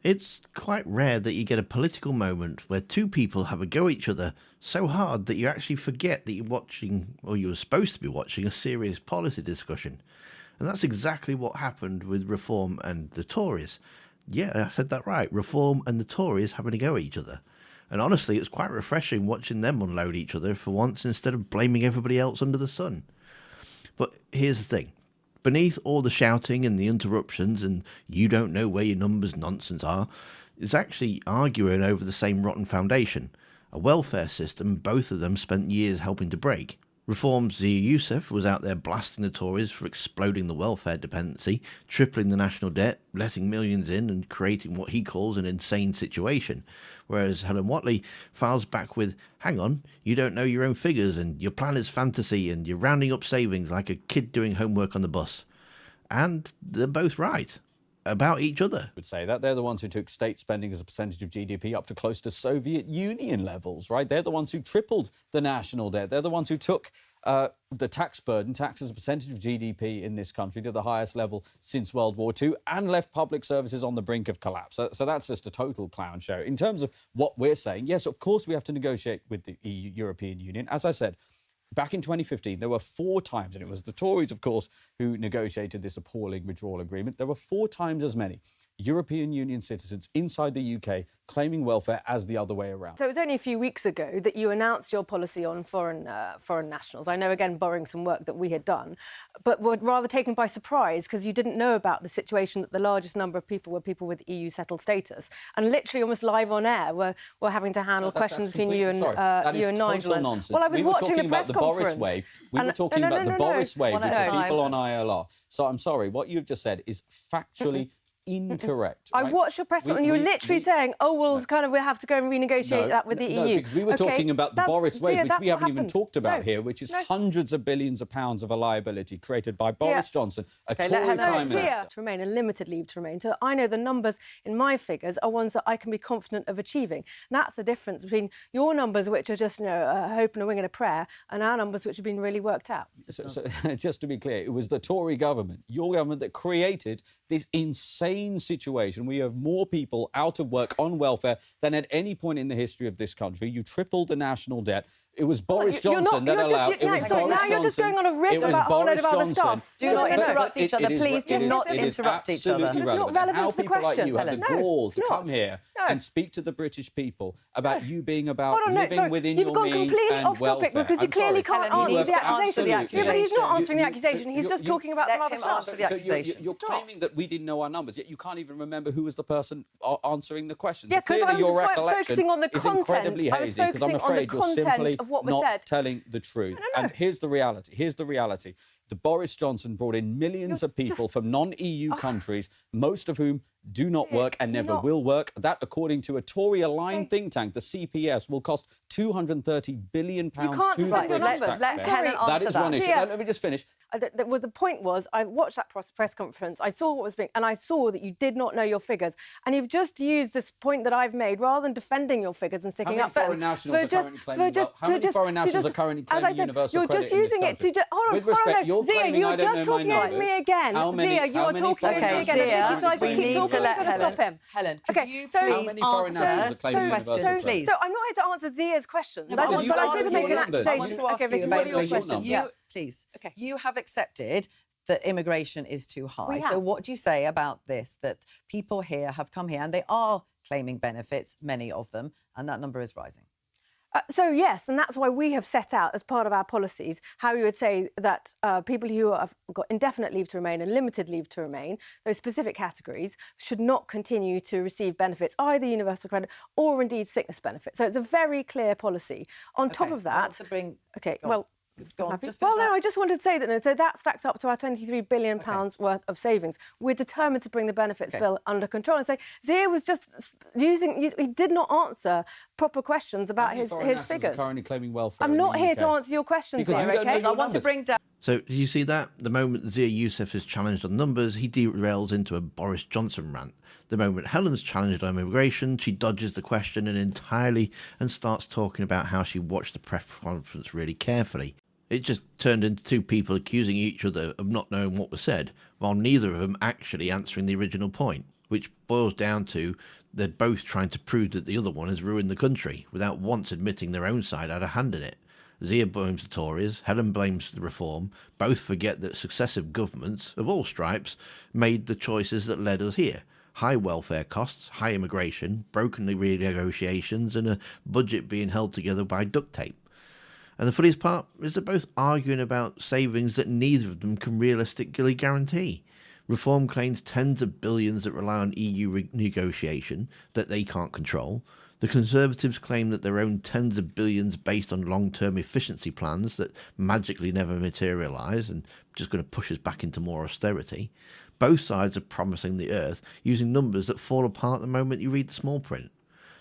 It's quite rare that you get a political moment where two people have a go at each other so hard that you actually forget that you're watching, or you were supposed to be watching, a serious policy discussion. And that's exactly what happened with Reform and the Tories. Yeah, I said that right. Reform and the Tories having a go at each other. And honestly, it was quite refreshing watching them unload each other for once instead of blaming everybody else under the sun. But here's the thing. Beneath all the shouting and the interruptions and you don't know where your numbers nonsense are, is actually arguing over the same rotten foundation, a welfare system both of them spent years helping to break. Reform's Zia was out there blasting the Tories for exploding the welfare dependency, tripling the national debt, letting millions in and creating what he calls an insane situation. Whereas Helen Whatley files back with, hang on, you don't know your own figures and your plan is fantasy and you're rounding up savings like a kid doing homework on the bus. And they're both right. About each other. Would say that they're the ones who took state spending as a percentage of GDP up to close to Soviet Union levels, right? They're the ones who tripled the national debt. They're the ones who took the tax burden, tax as a percentage of GDP in this country to the highest level since World War II and left public services on the brink of collapse. So that's just a total clown show. In terms of what we're saying, yes, of course we have to negotiate with the European Union. As I said, back in 2015, there were 4 times, and it was the Tories, of course, who negotiated this appalling withdrawal agreement. There were 4 times as many European Union citizens inside the UK claiming welfare as the other way around. So it was only a few weeks ago that you announced your policy on foreign nationals. I know, again, borrowing some work that we had done, but were rather taken by surprise because you didn't know about the situation that the largest number of people were people with EU settled status. And literally almost live on air, we're having to handle questions between you and Nigel. Nonsense. Well, I was watching the press conference. Boris wave. We were talking about the Boris wave, which are people on ILR. So I'm sorry, what you've just said is factually incorrect. Right? I watched your press conference and you were literally saying, oh, well, we have to go and renegotiate that with the EU. No, because we were talking about the Boris wave, which we haven't even talked about here, which is hundreds of billions of pounds of a liability created by Boris Johnson, a Tory Prime Minister. To remain and limited leave to remain. So I know the numbers in my figures are ones that I can be confident of achieving. And that's the difference between your numbers, which are just, a hope and a wing and a prayer, and our numbers, which have been really worked out. So just to be clear, it was the Tory government, your government, that created this insane situation. We have more people out of work on welfare than at any point in the history of this country. You tripled the national debt. It was Boris Johnson that allowed... Now you're just going on a riff about a whole load of other stuff. Do not interrupt each other. Please do not interrupt each other. It's not relevant to the question. How people like you have the gall to come here and speak to the British people about you being about living within your means and welfare. You've gone completely off topic because you clearly can't answer the accusation. Yeah, but he's not answering the accusation. He's just talking about some other stuff. You're claiming that we didn't know our numbers, yet you can't even remember who was the person answering the questions. Yeah, because I was focusing on the is incredibly hazy, because I'm afraid you're simply not telling the truth. And here's the reality. The Boris Johnson brought in millions of people from non-EU countries, most of whom do not work and never will work. That, according to a Tory-aligned think tank, the CPS, will cost £230 billion to the British taxpayer. That is one issue. Let me just finish. The point was, I watched that press conference, I saw what was being, and I saw that you did not know your figures. And you've just used this point that I've made, rather than defending your figures and sticking up for them. How many foreign nationals are currently claiming universal credit in this country? You're just using it to... Hold on, with respect, you're Zia, you're just talking at me again. Zia, you're talking at me again. So I just keep talking, I'm going to stop him. Helen, how many foreign nationals are claiming universal credit? So I'm not here to answer Zia's questions. I want to ask you about your question. Please. Okay. You have accepted that immigration is too high. So what do you say about this, that people here have come here and they are claiming benefits, many of them, and that number is rising? So, yes, and that's why we have set out as part of our policies how we would say that people who have got indefinite leave to remain and limited leave to remain, those specific categories, should not continue to receive benefits, either universal credit or indeed sickness benefits. So it's a very clear policy. On top of that... I just wanted to say that so that stacks up to our £23 billion worth of savings. We're determined to bring the benefits bill under control. And so Zia was just he did not answer proper questions about his figures. Currently claiming welfare. I'm not here to answer your questions, Zia, okay? I want to bring down... So, did you see that? The moment Zia is challenged on numbers, he derails into a Boris Johnson rant. The moment Helen's challenged on immigration, she dodges the question entirely and starts talking about how she watched the press conference really carefully. It just turned into two people accusing each other of not knowing what was said, while neither of them actually answering the original point. which boils down to they're both trying to prove that the other one has ruined the country without once admitting their own side had a hand in it. Zia blames the Tories, Helen blames the Reform. Both forget that successive governments, of all stripes, made the choices that led us here. High welfare costs, high immigration, broken renegotiations, and a budget being held together by duct tape. And the funniest part is they're both arguing about savings that neither of them can realistically guarantee. Reform claims tens of billions that rely on EU negotiation that they can't control. The Conservatives claim that their own tens of billions based on long-term efficiency plans that magically never materialise and just going to push us back into more austerity. Both sides are promising the earth using numbers that fall apart the moment you read the small print.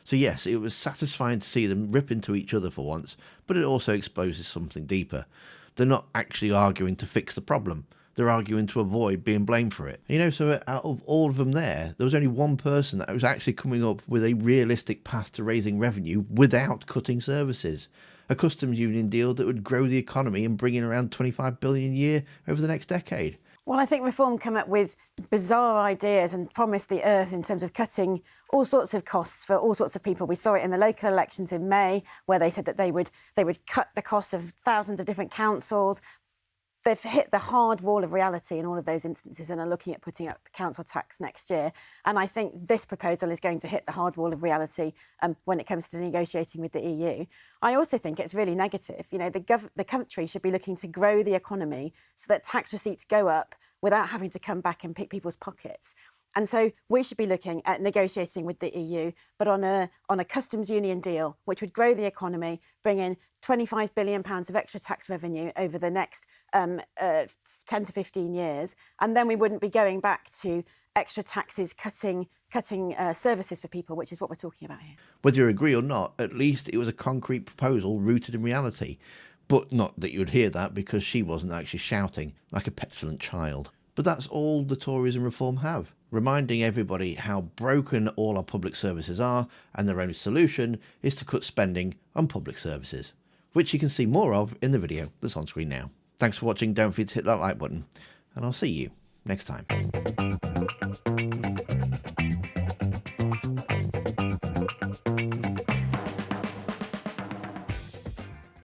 So yes, it was satisfying to see them rip into each other for once, but it also exposes something deeper. They're not actually arguing to fix the problem. They're arguing to avoid being blamed for it. So out of all of them there was only one person that was actually coming up with a realistic path to raising revenue without cutting services. A customs union deal that would grow the economy and bring in around 25 billion a year over the next decade. Well, I think Reform come up with bizarre ideas and promised the earth in terms of cutting all sorts of costs for all sorts of people. We saw it in the local elections in May, where they said that they would cut the costs of thousands of different councils. They've hit the hard wall of reality in all of those instances and are looking at putting up council tax next year. And I think this proposal is going to hit the hard wall of reality when it comes to negotiating with the EU. I also think it's really negative. The country should be looking to grow the economy so that tax receipts go up without having to come back and pick people's pockets. And so we should be looking at negotiating with the EU, but on a customs union deal, which would grow the economy, bring in £25 billion of extra tax revenue over the next 10 to 15 years. And then we wouldn't be going back to extra taxes, cutting services for people, which is what we're talking about here. Whether you agree or not, at least it was a concrete proposal rooted in reality. But not that you would hear that because she wasn't actually shouting like a petulant child. But that's all the Tories and Reform have, reminding everybody how broken all our public services are, and their only solution is to cut spending on public services, which you can see more of in the video that's on screen now. Thanks for watching, don't forget to hit that like button, and I'll see you next time.